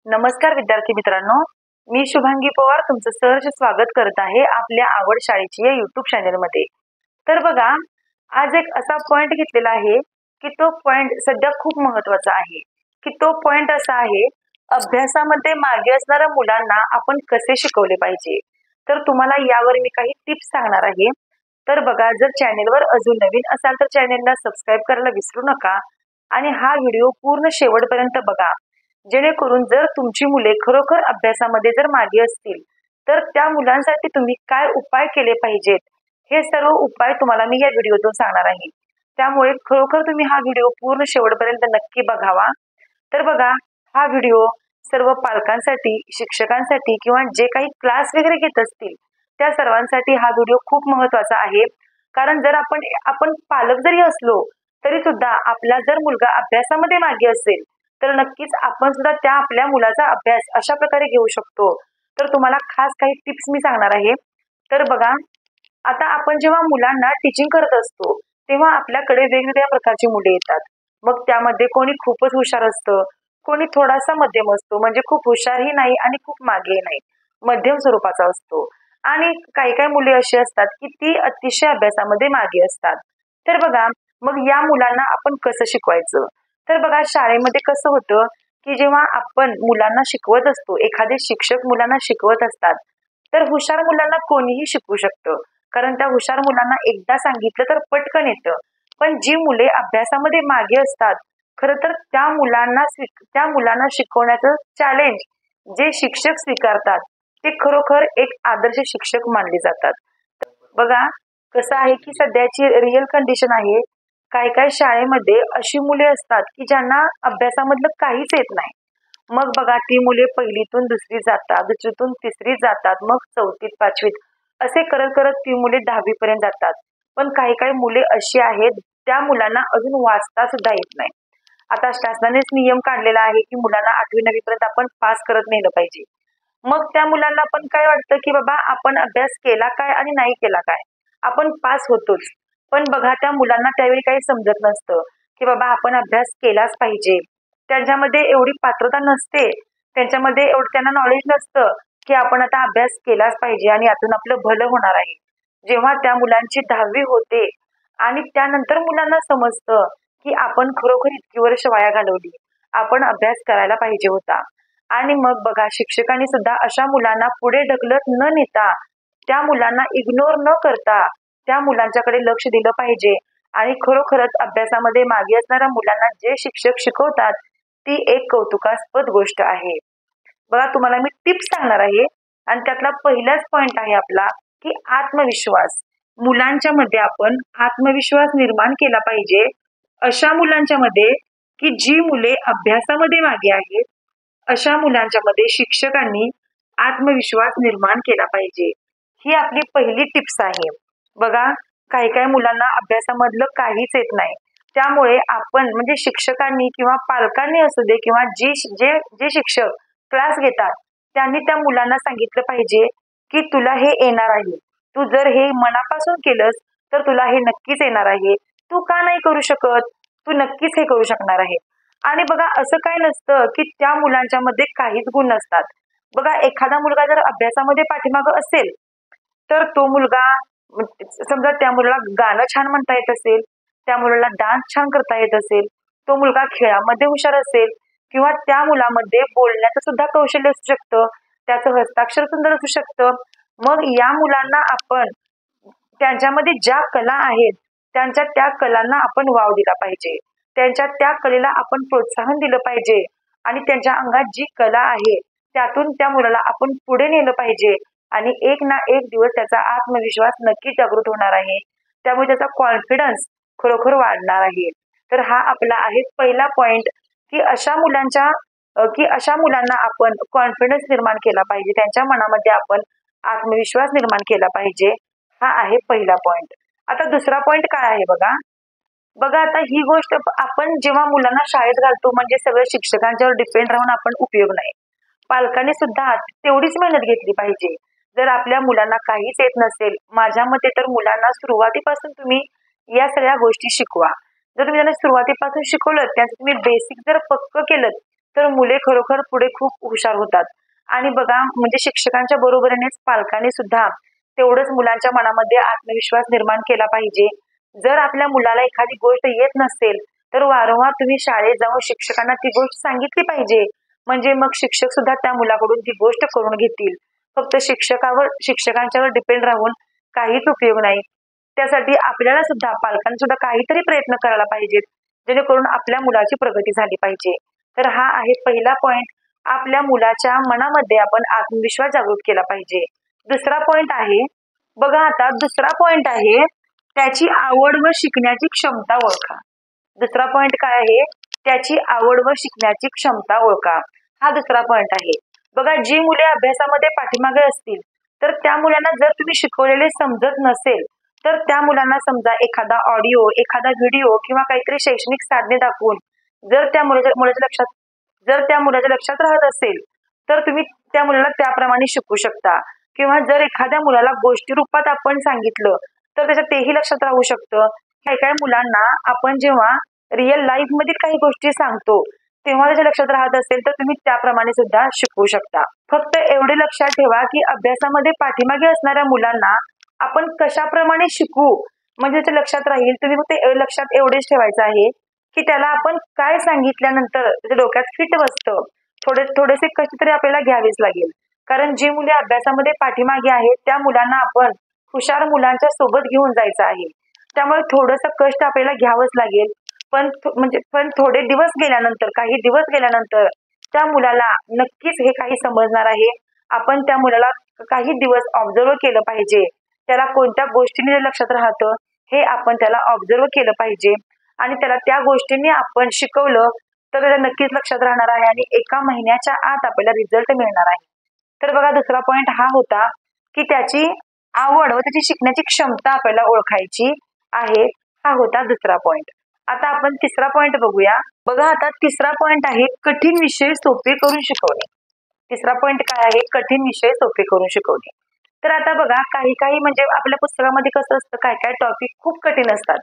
नमस्कार विद्यार्थी मित्रांनो, मी शुभांगी पवार तुमचं सहर्ष स्वागत करत आहे आपल्या आवड शाळेची या युट्यूब चॅनलमध्ये। तर बघा, आज एक असा पॉइंट घेतलेला आहे की तो पॉइंट सध्या खूप महत्त्वाचा आहे की तो पॉइंट असा आहे, अभ्यासामध्ये मागे असणाऱ्या मुलांना आपण कसे शिकवले पाहिजे। तर तुम्हाला यावर मी काही टिप्स सांगणार आहे। तर बघा, जर चॅनलवर अजून नवीन असाल तर चॅनलला सबस्क्राइब करायला विसरू नका आणि हा व्हिडिओ पूर्ण शेवटपर्यंत बघा, जेणेकरून जर तुमची मुले खरोखर अभ्यासामध्ये जर मागे असतील तर त्या मुलांसाठी तुम्ही काय उपाय केले पाहिजेत, हे सर्व उपाय तुम्हाला मी या व्हिडिओतून सांगणार आहे। त्यामुळे खरोखर तुम्ही हा व्हिडिओ पूर्ण शेवटपर्यंत नक्की बघावा। तर बघा, हा व्हिडिओ सर्व पालकांसाठी, शिक्षकांसाठी किंवा जे काही क्लास वगैरे घेत असतील त्या सर्वांसाठी हा व्हिडिओ खूप महत्त्वाचा आहे। कारण जर आपण पालक जरी असलो तरी सुद्धा आपला जर मुलगा अभ्यासामध्ये मागे असेल तर नक्कीच आपण सुद्धा त्या आपल्या मुलाचा अभ्यास अशा प्रकारे घेऊ शकतो। तर तुम्हाला खास काही टिप्स मी सांगणार आहे। तर बघा, आता आपण जेव्हा मुलांना टीचिंग करत असतो तेव्हा आपल्याकडे वेगवेगळ्या प्रकारची मुले येतात। मग त्यामध्ये कोणी खूपच हुशार असतं, कोणी थोडासा मध्यम असतो, म्हणजे खूप हुशारही नाही आणि खूप मागेही नाही, मध्यम स्वरूपाचा असतो। आणि काही काही मुले अशी असतात की ती अतिशय अभ्यासामध्ये मागे असतात। तर बघा, मग या मुलांना आपण कसं शिकवायचं। तर बघा, शाळेमध्ये कसं होतं की जेव्हा आपण मुलांना शिकवत असतो, एखादे शिक्षक मुलांना शिकवत असतात, तर हुशार मुलांना कोणीही शिकवू शकतं, कारण त्या हुशार मुलांना एकदा सांगितलं तर पटकन येतं। पण जी मुले अभ्यासामध्ये मागे असतात, खरं तर त्या मुलांना शिकवण्याचं चॅलेंज जे शिक्षक स्वीकारतात ते खरोखर एक आदर्श शिक्षक मानले जातात। बघा, कसं आहे की सध्याची रिअल कंडिशन आहे, काही काही शाळेमध्ये अशी मुले असतात की ज्यांना अभ्यासामधलं काहीच येत नाही। मग बघा, ती मुले पहिलीतून दुसरीत जातात, दुसरीतून तिसरीत जातात, मग चौथीत, पाचवीत असे करत करत ती मुले 10वी पर्यंत जातात। पण काही काही मुले अशी आहेत, त्या मुलांना अजून वाचता सुद्धा येत नाही। आता शासनानेच नियम काढलेला आहे की मुलांना 8वी 9वी पर्यंत आपण पास करत नेलं पाहिजे। मग त्या मुलांना पण काय वाटतं की बाबा, आपण अभ्यास केला काय आणि नाही केला काय, आपण पास होतोच। पण बघा, त्या मुलांना त्यावेळी काही समजत नसतं की बाबा आपण अभ्यास केलाच पाहिजे। त्यांच्यामध्ये एवढी पात्रता नसते, त्यांच्यामध्ये एवढं त्यांना नॉलेज नसतं की आपण आता अभ्यास केलाच पाहिजे आणि यातून आपलं भलं होणार आहे। जेव्हा त्या मुलांची 10वी होते आणि त्यानंतर मुलांना समजतं की आपण खरोखर इतकी वर्ष वाया घालवली, आपण अभ्यास करायला पाहिजे होता। आणि मग बघा, शिक्षकांनी सुद्धा अशा मुलांना पुढे ढकलत न नेता, त्या मुलांना इग्नोर न करता त्या मुलांच्याकडे लक्ष दिलं पाहिजे। आणि खरोखरच अभ्यासामध्ये मागे असणाऱ्या मुलांना जे शिक्षक शिकवतात ती एक कौतुकास्पद गोष्ट आहे। बघा, तुम्हाला मी टिप्स सांगणार आहे आणि त्यातला पहिलाच पॉइंट आहे आपला की आत्मविश्वास। मुलांच्या मध्ये आपण आत्मविश्वास निर्माण केला पाहिजे अशा मुलांच्या मध्ये की जी मुले अभ्यासामध्ये मागे आहेत, अशा मुलांच्या मध्ये शिक्षकांनी आत्मविश्वास निर्माण केला पाहिजे। ही आपली पहिली टिप्स आहे। बघा, काही काही मुलांना अभ्यासामधलं काहीच येत नाही, त्यामुळे आपण म्हणजे शिक्षकांनी किंवा पालकांनी असू दे किंवा जे जे जे शिक्षक क्लास घेतात त्यांनी त्या मुलांना सांगितलं पाहिजे की तुला हे येणार आहे, तू जर हे मनापासून केलंस तर तुला हे नक्कीच येणार आहे, तू का नाही करू शकत, तू नक्कीच हे करू शकणार आहे। आणि बघा, असं काय नसतं की त्या मुलांच्या मध्ये काहीच गुण नसतात। बघा, एखादा मुलगा जर अभ्यासामध्ये पाठीमागं असेल तर तो मुलगा, समजा त्या मुलाला गाणं छान म्हणता येत असेल, त्या मुलाला डान्स छान करता येत असेल, तो मुलगा खेळामध्ये हुशार असेल किंवा त्या मुलामध्ये बोलण्याचं सुद्धा कौशल्य असू शकतं, त्याचं हस्ताक्षर सुंदर असू शकतं। मग या मुलांना आपण त्यांच्यामध्ये ज्या कला आहेत त्यांच्या त्या कलांना आपण वाव दिला पाहिजे, त्यांच्या त्या कलेला आपण प्रोत्साहन दिलं पाहिजे आणि त्यांच्या अंगात जी कला आहे त्यातून त्या मुलाला आपण पुढे नेलं पाहिजे। आणि एक ना एक दिवस त्याचा आत्मविश्वास नक्की जागृत होणार आहे, त्यामुळे त्याचा कॉन्फिडन्स खरोखर वाढणार आहे। तर हा आपला आहे पहिला पॉइंट की अशा मुलांना आपण कॉन्फिडन्स निर्माण केला पाहिजे, त्यांच्या मनामध्ये आपण आत्मविश्वास निर्माण केला पाहिजे। हा आहे पहिला पॉइंट। आता दुसरा पॉइंट काय आहे बघा, आता ही गोष्ट आपण जेव्हा मुलांना शाळेत घालतो म्हणजे सगळं शिक्षकांच्यावर डिपेंड राहून आपण उपयोग नाही, पालकांनी सुद्धा तेवढीच मेहनत घेतली पाहिजे। जर आपल्या मुलांना काहीच येत नसेल, माझ्या मते तर मुलांना सुरुवातीपासून तुम्ही या सगळ्या गोष्टी शिकवा। जर तुम्ही त्यांना सुरुवातीपासून शिकवलं, त्याचं तुम्ही बेसिक जर पक्क केलं तर मुले खरोखर पुढे खूप हुशार होतात. आणि बघा म्हणजे शिक्षकांच्या बरोबरीनेच पालकांनी सुद्धा तेवढंच मुलांच्या मनामध्ये आत्मविश्वास निर्माण केला पाहिजे. जर आपल्या मुलाला एखादी गोष्ट येत नसेल तर वारंवार तुम्ही शाळेत जाऊन शिक्षकांना ती गोष्ट सांगितली पाहिजे. म्हणजे मग शिक्षक सुद्धा त्या मुलाकडून ती गोष्ट करून घेतील. फक्त शिक्षकांच्यावर डिपेंड राहून काहीच उपयोग नाही. त्यासाठी आपल्याला सुद्धा पालकांनी सुद्धा काहीतरी प्रयत्न करायला पाहिजेत, जेणेकरून आपल्या मुलाची प्रगती झाली पाहिजे. तर हा आहे पहिला पॉइंट. आपल्या मुलाच्या मनामध्ये आपण आत्मविश्वास जागृत केला पाहिजे. दुसरा पॉइंट आहे, बघा आता दुसरा पॉइंट आहे, त्याची आवड व शिकण्याची क्षमता ओळखा. दुसरा पॉइंट काय आहे, त्याची आवड व शिकण्याची क्षमता ओळखा. हा दुसरा पॉइंट आहे. बघा जी मुले अभ्यासामध्ये पाठीमागे असतील तर त्या मुलांना जर तुम्ही शिकवलेले समजत नसेल तर त्या मुलांना समजा एखादा ऑडिओ, एखादा व्हिडिओ किंवा काहीतरी शैक्षणिक साधने दाखवून जर त्या मुलाच्या लक्षात राहत असेल तर तुम्ही त्या मुलाला त्याप्रमाणे शिकवू शकता. किंवा जर एखाद्या मुलाला गोष्टी रूपात आपण सांगितलं तर त्याच्या तेही लक्षात राहू शकतं. काही काही मुलांना आपण जेव्हा रिअल लाईफ मधील काही गोष्टी सांगतो तेव्हा त्याच्या लक्षात राहत असेल तर तुम्ही त्याप्रमाणे सुद्धा शिकवू शकता. फक्त एवढे लक्षात ठेवा की अभ्यासामध्ये पाठीमागे असणाऱ्या मुलांना आपण कशाप्रमाणे शिकवू म्हणजे त्याच्या लक्षात राहील. तुम्ही फक्त लक्षात एवढेच ठेवायचं आहे की त्याला आपण काय सांगितल्यानंतर त्याच्या डोक्यात फिट बसतं. थोडेसे कष्ट तरी आपल्याला घ्यावेच लागेल. कारण जी मुले अभ्यासामध्ये पाठीमागे आहेत त्या मुलांना आपण हुशार मुलांच्या सोबत घेऊन जायचं आहे. त्यामुळे थोडंसं कष्ट आपल्याला घ्यावंच लागेल. पण थोडे दिवस गेल्यानंतर, काही दिवस गेल्यानंतर त्या मुलाला नक्कीच हे काही समजणार आहे. आपण त्या मुलाला काही दिवस ऑब्झर्व केलं पाहिजे. त्याला कोणत्या गोष्टींनी लक्षात राहतं हे आपण त्याला ऑब्झर्व केलं पाहिजे आणि त्याला त्या गोष्टींनी आपण शिकवलं तर त्याला नक्कीच लक्षात राहणार आहे आणि 1 महिन्याच्या आत आपल्याला रिझल्ट मिळणार आहे. तर बघा दुसरा पॉइंट हा होता की त्याची आवड व त्याची शिकण्याची क्षमता आपल्याला ओळखायची आहे. हा होता दुसरा पॉइंट. आता आपण तिसरा पॉइंट बघूया. बघा आता तिसरा पॉइंट आहे कठीण विषय सोपे करून शिकवणे. तिसरा पॉइंट काय आहे, कठीण विषय सोपे करून शिकवणे. तर आता बघा काही म्हणजे आपल्या पुस्तकामध्ये कसं असतं, काय काय टॉपिक खूप कठीण असतात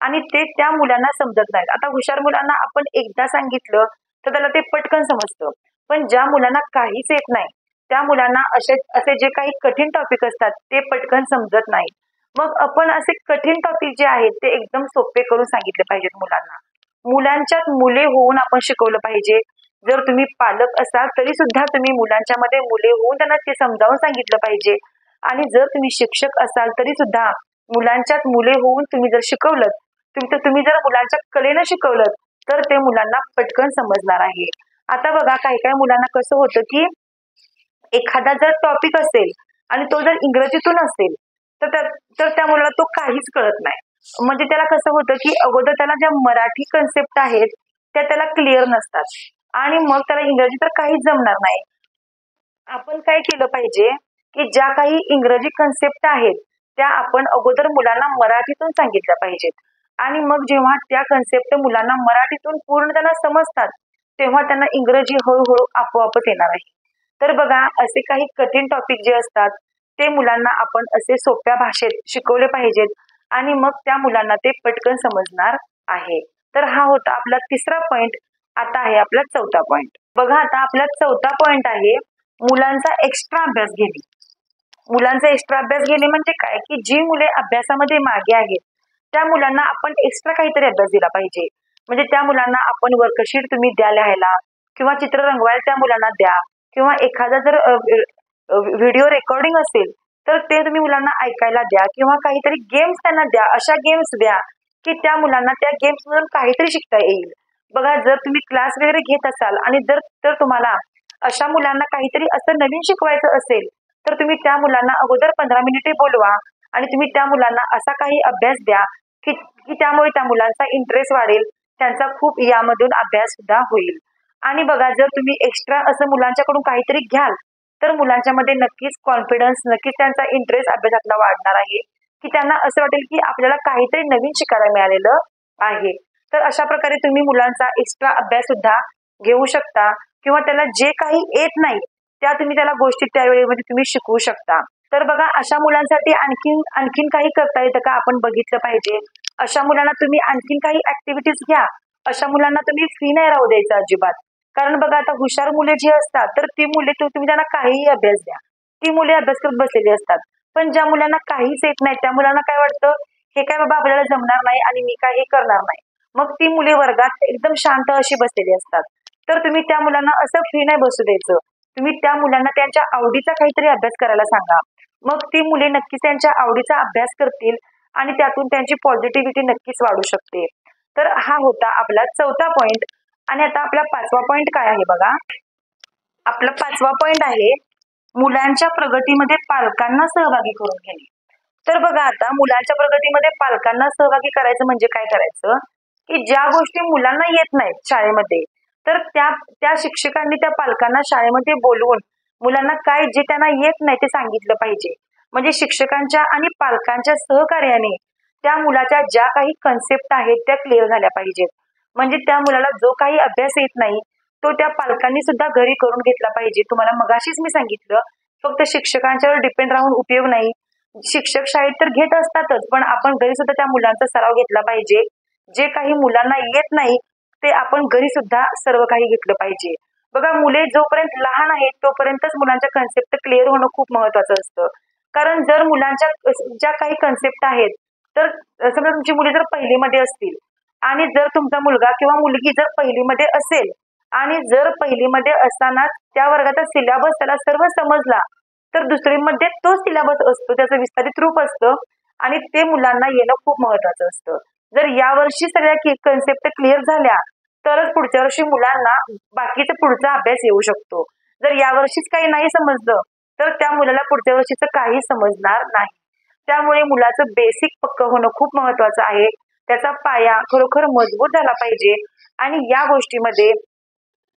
आणि ते त्या मुलांना समजत नाहीत. आता हुशार मुलांना आपण एकदा सांगितलं तर त्याला ते पटकन समजतं. पण ज्या मुलांना काहीच येत नाही त्या मुलांना असे जे काही कठीण टॉपिक असतात ते पटकन समजत नाही. मग आपण असे कठीण टॉपिक जे आहेत ते एकदम सोपे करून सांगितले पाहिजेत मुलांना. मुलांच्यात मुले होऊन आपण शिकवलं पाहिजे. जर तुम्ही पालक असाल तरी सुद्धा तुम्ही मुलांच्या मध्ये मुले होऊन त्यांना ते समजावून सांगितलं पाहिजे. आणि जर तुम्ही शिक्षक असाल तरी सुद्धा मुलांच्यात मुले होऊन तुम्ही जर शिकवलं, तुम्ही जर मुलांच्या कलेनं शिकवलं तर ते मुलांना पटकन समजणार आहे. आता बघा काही काही मुलांना कसं होतं की एखादा जर टॉपिक असेल आणि तो जर इंग्रजीतून असेल तर त्या मुलाला तो काहीच कळत नाही. म्हणजे त्याला कसं होतं की अगोदर त्याला ज्या मराठी कन्सेप्ट आहेत त्या त्याला क्लिअर नसतात आणि मग त्याला इंग्रजी तर काहीच जमणार नाही. आपण काय केलं पाहिजे की ज्या काही इंग्रजी कन्सेप्ट आहेत त्या आपण अगोदर मुलांना मराठीतून सांगितल्या पाहिजेत आणि मग जेव्हा त्या कन्सेप्ट मुलांना मराठीतून पूर्ण त्यांना समजतात तेव्हा त्यांना इंग्रजी हळूहळू आपोआपच येणार आहे. तर बघा असे काही कठीण टॉपिक जे असतात ते मुलांना आपण असे सोप्या भाषेत शिकवले पाहिजेत आणि मग त्या मुलांना ते पटकन समजणार आहे. तर हा होता आपला तिसरा पॉइंट. आता आहे आपला चौथा पॉइंट. बघा आता आपला चौथा पॉइंट आहे मुलांचा एक्स्ट्रा अभ्यास घेणे. मुलांचा एक्स्ट्रा अभ्यास घेणे म्हणजे काय की जी मुले अभ्यासामध्ये मागे आहेत त्या मुलांना आपण एक्स्ट्रा काहीतरी अभ्यास दिला पाहिजे. म्हणजे त्या मुलांना आपण वर्कशीट तुम्ही द्या लिहायला किंवा चित्र रंगवायला त्या मुलांना द्या किंवा एखादा जर व्हिडिओ रेकॉर्डिंग असेल तर ते तुम्ही मुलांना ऐकायला द्या किंवा काहीतरी गेम्स त्यांना द्या. अशा गेम्स द्या की त्या मुलांना त्या गेम्स मधून काहीतरी शिकता येईल. बघा जर तुम्ही क्लास वगैरे घेत असाल आणि जर तुम्हाला अशा मुलांना काहीतरी असं नवीन शिकवायचं असेल तर तुम्ही त्या मुलांना अगोदर 15 मिनिटे बोलवा आणि तुम्ही त्या मुलांना असा काही अभ्यास द्या की त्यामुळे त्या मुलांचा इंटरेस्ट वाढेल, त्यांचा खूप यामधून अभ्यास सुद्धा होईल. आणि बघा जर तुम्ही एक्स्ट्रा असं मुलांच्याकडून काहीतरी घ्याल तर मुलांच्या मध्ये नक्कीच कॉन्फिडन्स, नक्कीच त्यांचा इंटरेस्ट अभ्यासातला वाढणार आहे की त्यांना असं वाटेल की आपल्याला काहीतरी नवीन शिकायला मिळालेलं आहे. तर अशा प्रकारे तुम्ही मुलांचा एक्स्ट्रा अभ्यास सुद्धा घेऊ शकता किंवा त्याला जे काही येत नाही त्या तुम्ही त्याला गोष्टी त्यावेळेमध्ये तुम्ही शिकवू शकता. तर बघा अशा मुलांसाठी आणखीन काही करता येतं का आपण बघितलं पाहिजे. अशा मुलांना तुम्ही आणखीन काही ऍक्टिव्हिटीज घ्या. अशा मुलांना तुम्ही फ्री नाही राहू द्यायचं अजिबात. कारण बघा आता हुशार मुले जी असतात तर ती मुले तुम्ही त्यांना काहीही अभ्यास द्या, ती मुले अभ्यास करत बसलेली असतात. पण ज्या मुलांना काहीच येत नाही त्या मुलांना काय वाटतं, हे काय बाबा आपल्याला जमणार नाही आणि मी काही करणार नाही. मग ती मुले वर्गात एकदम शांत अशी बसलेली असतात. तर तुम्ही त्या मुलांना असं फ्री नाही बसू द्यायचं. तुम्ही त्या मुलांना त्यांच्या आवडीचा काहीतरी अभ्यास करायला सांगा. मग ती मुले नक्कीच त्यांच्या आवडीचा अभ्यास करतील आणि त्यातून त्यांची पॉझिटिव्हिटी नक्कीच वाढू शकते. तर हा होता आपला चौथा पॉइंट. आणि आता आपला पाचवा पॉइंट काय आहे बघा. आपला पाचवा पॉइंट आहे मुलांच्या प्रगतीमध्ये पालकांना सहभागी करून घेणे. तर बघा आता मुलांच्या प्रगतीमध्ये पालकांना सहभागी करायचं म्हणजे काय करायचं, की ज्या गोष्टी मुलांना येत नाहीत शाळेमध्ये तर त्या त्या शिक्षकांनी त्या पालकांना शाळेमध्ये बोलवून मुलांना काय जे त्यांना येत नाही ते सांगितलं पाहिजे. म्हणजे शिक्षकांच्या आणि पालकांच्या सहकार्याने त्या मुलाच्या ज्या काही कन्सेप्ट आहेत त्या क्लिअर झाल्या पाहिजेत. म्हणजे त्या मुलाला जो काही अभ्यास येत नाही तो त्या पालकांनी सुद्धा घरी करून घेतला पाहिजे. तुम्हाला मगाशीच मी सांगितलं, फक्त शिक्षकांच्यावर डिपेंड राहून उपयोग नाही. शिक्षक शाळेत तर घेत असतातच, पण आपण घरी सुद्धा त्या मुलांचा सराव घेतला पाहिजे. जे काही मुलांना येत नाही ते आपण घरी सुद्धा सर्व काही घेतलं पाहिजे. बघा मुले जोपर्यंत लहान आहेत तोपर्यंतच मुलांच्या कन्सेप्ट क्लिअर होणं खूप महत्वाचं असतं. कारण जर मुलांच्या ज्या काही कन्सेप्ट आहेत तर समजा तुमची मुले जर पहिलीमध्ये असतील आणि जर तुमचा मुलगा किंवा मुलगी जर पहिलीमध्ये असेल आणि जर पहिलीमध्ये असताना त्या वर्गाचा सिलेबस त्याला सर्व समजला तर दुसरीमध्ये तो सिलेबस असतो, त्याचं विस्तारित रूप असतं आणि ते मुलांना येणं खूप महत्वाचं असतं. जर यावर्षी सगळ्या कन्सेप्ट क्लिअर झाल्या तरच पुढच्या वर्षी मुलांना बाकीचा पुढचा अभ्यास येऊ शकतो. जर यावर्षीच काही नाही समजलं तर त्या मुलाला पुढच्या वर्षीचं काही समजणार नाही. त्यामुळे मुलाचं बेसिक पक्क होणं खूप महत्वाचं आहे. त्याचा पाया खरोखर मजबूत झाला पाहिजे आणि या गोष्टीमध्ये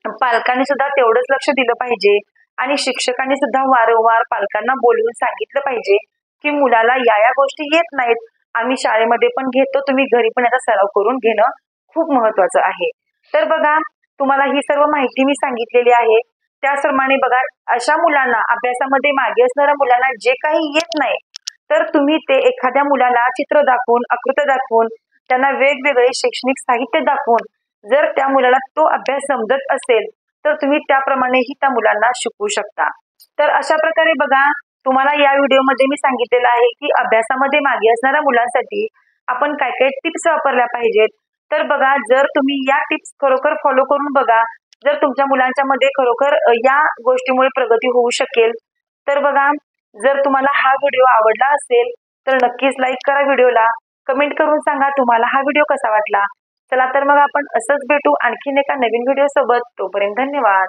पालकांनी सुद्धा तेवढंच लक्ष दिलं पाहिजे आणि शिक्षकांनी सुद्धा वारंवार पालकांना बोलवून सांगितलं पाहिजे की मुलाला या गोष्टी येत नाहीत, आम्ही शाळेमध्ये पण घेतो, तुम्ही घरी पण याचा सराव करून घेणं खूप महत्वाचं आहे. तर बघा तुम्हाला ही सर्व माहिती मी सांगितलेली आहे. त्याचप्रमाणे बघा अशा मुलांना अभ्यासामध्ये मागे असणाऱ्या मुलांना जे काही येत नाही तर तुम्ही ते एखाद्या मुलाला चित्र दाखवून, आकृत्या दाखवून, त्यांना वेगवेगळे शैक्षणिक साहित्य दाखवून जर त्या मुलाला तो अभ्यास समजत असेल तर तुम्ही त्याप्रमाणेही त्या मुलांना शिकवू शकता. तर अशा प्रकारे बघा तुम्हाला या व्हिडिओमध्ये मी सांगितलेलं आहे की अभ्यासामध्ये मागे असणाऱ्या मुलांसाठी आपण काय काय टिप्स वापरल्या पाहिजेत. तर बघा जर तुम्ही या टिप्स खरोखर फॉलो करून बघा, जर तुमच्या मुलांच्या मध्ये खरोखर या गोष्टीमुळे प्रगती होऊ शकेल. तर बघा जर तुम्हाला हा व्हिडिओ आवडला असेल तर नक्कीच लाईक करा व्हिडिओला, कमेंट करून सांगा तुम्हाला हा व्हिडिओ कसा वाटला. चला तर मग आपण असंच भेटू आणखीन एका नवीन व्हिडिओ सोबत. तोपर्यंत धन्यवाद.